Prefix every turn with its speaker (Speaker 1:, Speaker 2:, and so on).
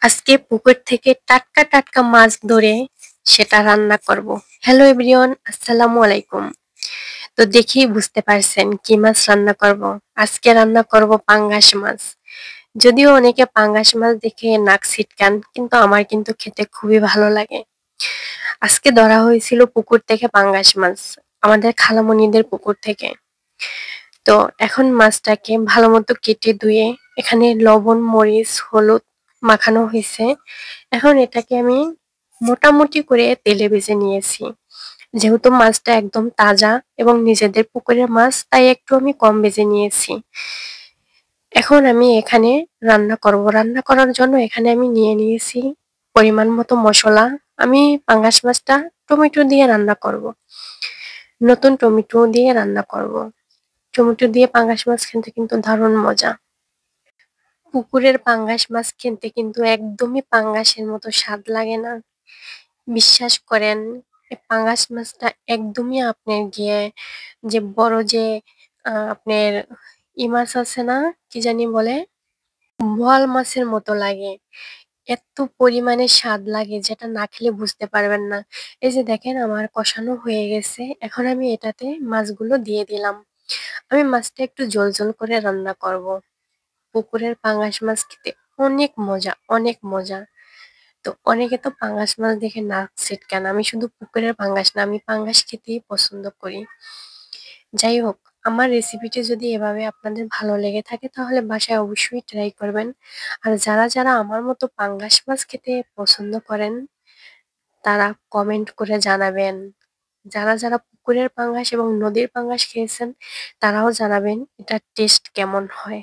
Speaker 1: আজকে পুকুর থেকে টাটকা টাটকা মাছ ধরে সেটা রান্না করব। হ্যালো এভরিওয়ান, আসসালামু আলাইকুম। তো দেখেই বুঝতে পারছেন কি মাছ রান্না করব। আজকে রান্না করব পাঙ্গাস মাছ। যদিও অনেকে পাঙ্গাস মাছ দেখে নাক ছিটকান, কিন্তু আমার কিন্তু খেতে খুবই ভালো লাগে। আজকে ধরা হয়েছিল পুকুর থেকে পাঙ্গাস মাছ, আমাদের খালামণিদের পুকুর থেকে। তো এখন মাছটাকে ভালো মতো কেটে ধুয়ে এখানে লবণ, মরিচ, হলুদ মাখানো হয়েছে। এখন এটাকে আমি মোটামুটি করে তেলে ভেজে নিয়েছি। যেহেতু মাছটা একদম তাজা এবং নিজেদের পুকুরের মাছ, তাই একটু আমি কম ভেজে নিয়েছি। এখন আমি এখানে রান্না করব। রান্না করার জন্য এখানে আমি নিয়ে নিয়েছি পরিমাণ মতো মশলা। আমি পাঙ্গাস মাছটা টমেটো দিয়ে রান্না করব। নতুন টমেটো দিয়ে রান্না করব। টমেটো দিয়ে পাঙ্গাস মাছ খেতে কিন্তু দারুণ মজা। পুকুরের পাঙ্গাস মাছ খেতে কিন্তু একদমই পাঙ্গাসের মতো স্বাদ লাগে না। বিশ্বাস করেন, এই পাঙ্গাস মাছটা একদমই আপনার গিয়ে যে বড় যে আপনার মাছ আছে না, কি জানি বলে, বোয়াল মাছের মতো লাগে। এত পরিমাণে স্বাদ লাগে যেটা না খেলে বুঝতে পারবেন না। এই যে দেখেন, আমার কষানো হয়ে গেছে। এখন আমি এটাতে মাছগুলো দিয়ে দিলাম। আমি মাছটা একটু ঝোল ঝোল করে রান্না করব। পুকুরের পাঙ্গাস মাছ খেতে অনেক মজা, অনেক মজা। তো অনেকে তো পাঙ্গাস মাছ দেখে নাক ছিটকান, আমি শুধু পুকুরের পাঙ্গাস না, আমি পাঙ্গাস খেতেই পছন্দ করি। যাই হোক, আমার রেসিপিটি যদি এভাবে আপনাদের ভালো লেগে থাকে তাহলে বাসায় অবশ্যই ট্রাই করবেন। আর যারা যারা আমার মতো পাঙ্গাস মাছ খেতে পছন্দ করেন তারা কমেন্ট করে জানাবেন। যারা যারা পুকুরের পাঙ্গাস এবং নদীর পাঙ্গাস খেয়েছেন তারাও জানাবেন এটা টেস্ট কেমন হয়।